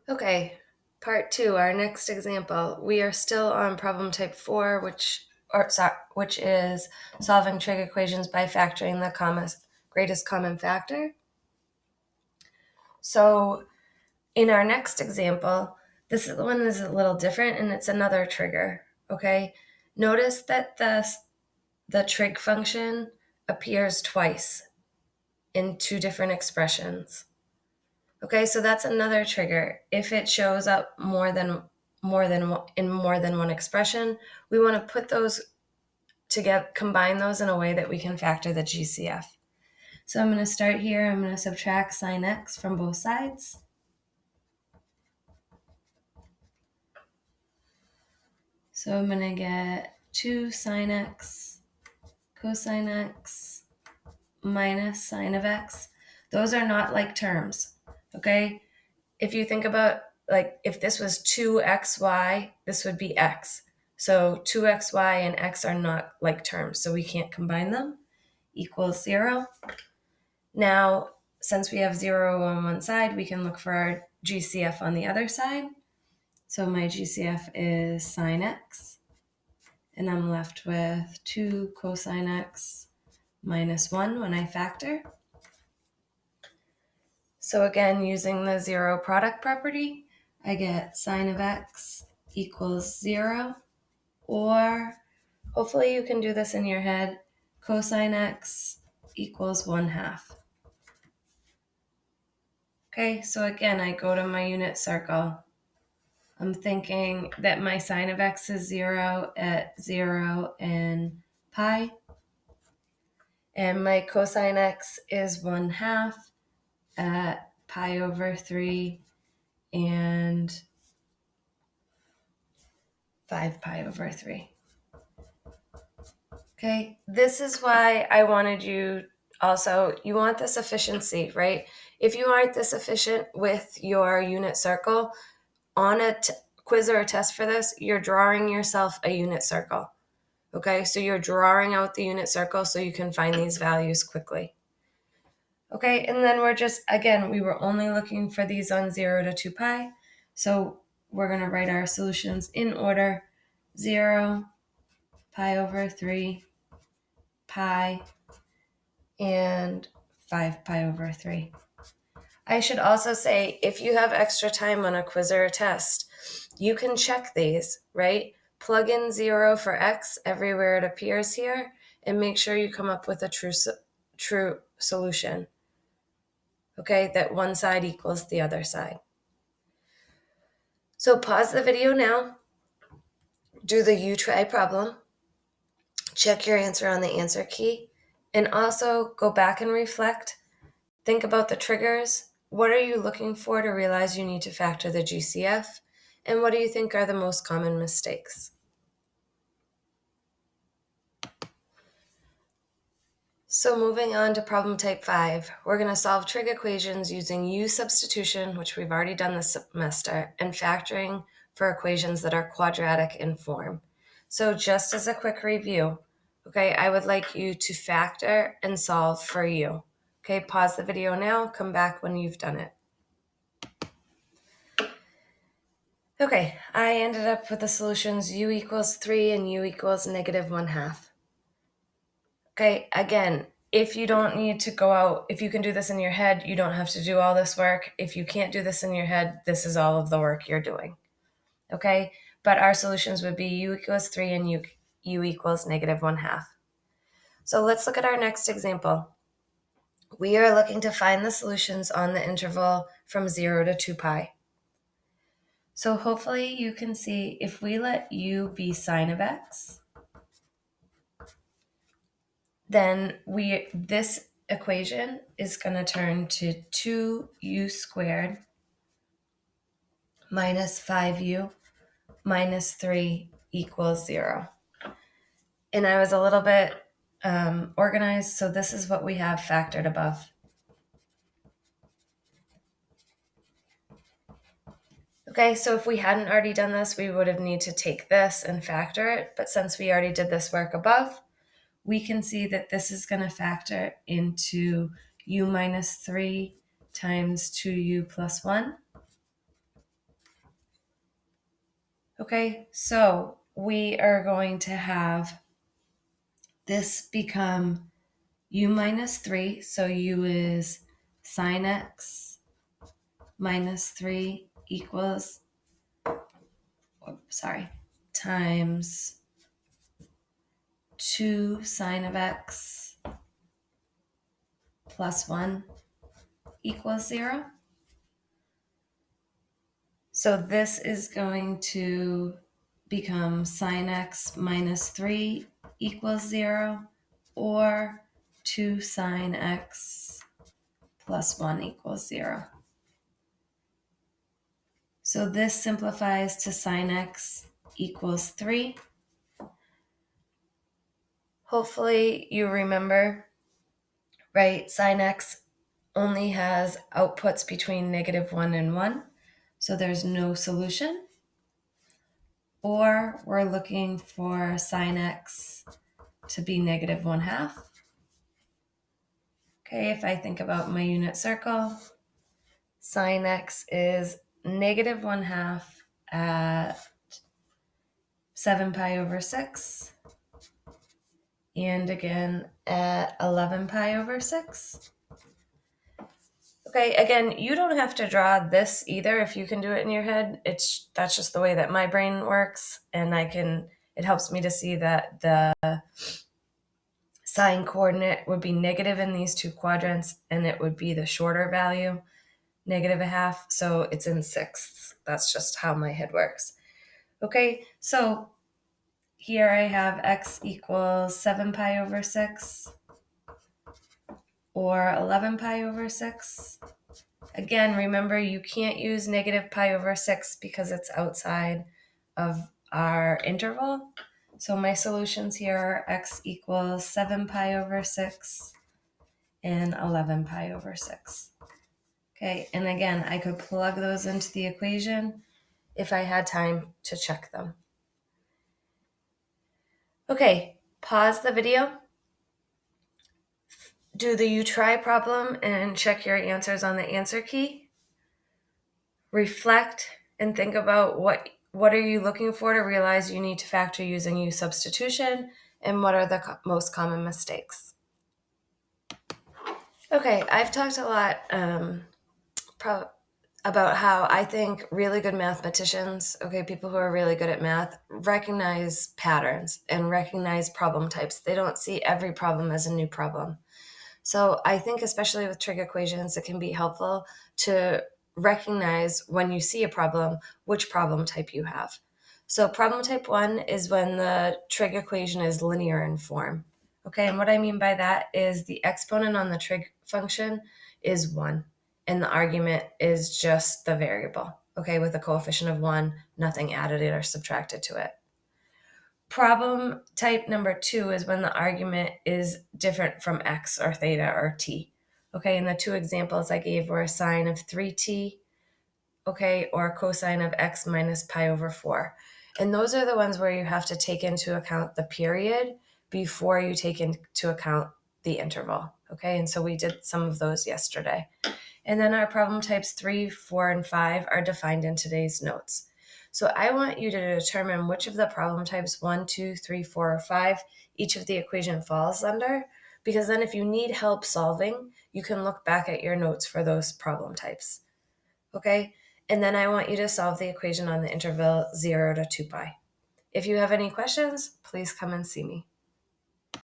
Okay, part 2, our next example. We are still on problem type 4, which is solving trig equations by factoring the greatest common factor. So in our next example, this one is a little different and it's another trigger, okay? Notice that the trig function appears twice in two different expressions. Okay, so that's another trigger. If it shows up in more than one expression, we want to put those together, combine those in a way that we can factor the GCF. So I'm going to start here. I'm going to subtract sine x from both sides. So I'm going to get 2 sine x cosine x minus sine of x. Those are not like terms, okay? If you think about, like, if this was 2xy, this would be x. So 2xy and x are not like terms, so we can't combine them. Equals 0. Now, since we have 0 on one side, we can look for our GCF on the other side. So my GCF is sine x, and I'm left with 2 cosine x minus 1 when I factor. So again, using the 0 product property, I get sine of x equals 0, or hopefully you can do this in your head, cosine x equals 1/2. Okay, so again, I go to my unit circle. I'm thinking that my sine of x is 0 at 0 and pi, and my cosine x is 1/2 at pi over 3 and 5 pi over 3. Okay, this is why I wanted you also, you want this efficiency, right? If you aren't this efficient with your unit circle, on a quiz or a test for this, you're drawing yourself a unit circle. Okay, so you're drawing out the unit circle so you can find these values quickly. Okay, and then we're just, again, we were only looking for these on 0 to 2 pi. So we're going to write our solutions in order: 0, pi over 3, pi, and 5 pi over 3. I should also say, if you have extra time on a quiz or a test, you can check these, right? Plug in 0 for x everywhere it appears here, and make sure you come up with a true solution, okay, that one side equals the other side. So pause the video now, do the you try problem, check your answer on the answer key, and also go back and reflect. Think about the triggers. What are you looking for to realize you need to factor the GCF? And what do you think are the most common mistakes? So moving on to problem type 5, we're going to solve trig equations using U substitution, which we've already done this semester, and factoring for equations that are quadratic in form. So just as a quick review, okay, I would like you to factor and solve for U. Okay, pause the video now, come back when you've done it. Okay, I ended up with the solutions U equals 3 and U equals negative 1/2. Okay, again, if you don't need to go out, if you can do this in your head, you don't have to do all this work. If you can't do this in your head, this is all of the work you're doing. Okay, but our solutions would be U equals 3 and U equals negative 1/2. So let's look at our next example. We are looking to find the solutions on the interval from 0 to 2 pi. So hopefully you can see, if we let U be sine of x, then this equation is going to turn to 2u squared minus 5u minus 3 equals 0. And I was a little bit organized, so this is what we have factored above. Okay, so if we hadn't already done this, we would have need to take this and factor it. But since we already did this work above, we can see that this is going to factor into u minus 3 times 2u plus 1. Okay, so we are going to have this become u minus 3. So u is sine x minus 3 equals, times 2 sine of x plus 1 equals 0. So this is going to become sine x minus 3 equals 0, or 2 sine x plus 1 equals 0. So this simplifies to sine x equals 3. Hopefully you remember, right? Sine x only has outputs between -1 and 1, so there's no solution. Or we're looking for sine x to be -1/2. Okay, if I think about my unit circle, sine x is -1/2 at 7 pi over 6, and again at 11 pi over 6. Okay, again, you don't have to draw this either if you can do it in your head. That's just the way that my brain works, and it helps me to see that the sine coordinate would be negative in these two quadrants, and it would be the shorter value, -1/2, so it's in sixths. That's just how my head works. Okay, so here I have x equals 7 pi over 6, or 11 pi over 6. Again, remember, you can't use -pi over 6 because it's outside of our interval. So my solutions here are x equals 7 pi over 6 and 11 pi over 6. Okay, and again, I could plug those into the equation if I had time to check them. Okay, pause the video, do the you try problem, and check your answers on the answer key. Reflect and think about what are you looking for to realize you need to factor using u substitution, and what are the most common mistakes. Okay, I've talked a lot about how I think really good mathematicians, people who are really good at math, recognize patterns and recognize problem types. They don't see every problem as a new problem. So I think especially with trig equations, it can be helpful to recognize when you see a problem, which problem type you have. So problem type 1 is when the trig equation is linear in form. Okay, and what I mean by that is the exponent on the trig function is 1, and the argument is just the variable, with a coefficient of 1, nothing added or subtracted to it. Problem type number 2 is when the argument is different from x or theta or t. And the two examples I gave were a sine of 3t, or a cosine of x minus pi over 4. And those are the ones where you have to take into account the period before you take into account the interval. And so we did some of those yesterday. And then our problem types 3, 4, and 5 are defined in today's notes. So I want you to determine which of the problem types 1, 2, 3, 4, or 5 each of the equation falls under, because then if you need help solving, you can look back at your notes for those problem types. And then I want you to solve the equation on the interval 0 to 2 pi. If you have any questions, please come and see me.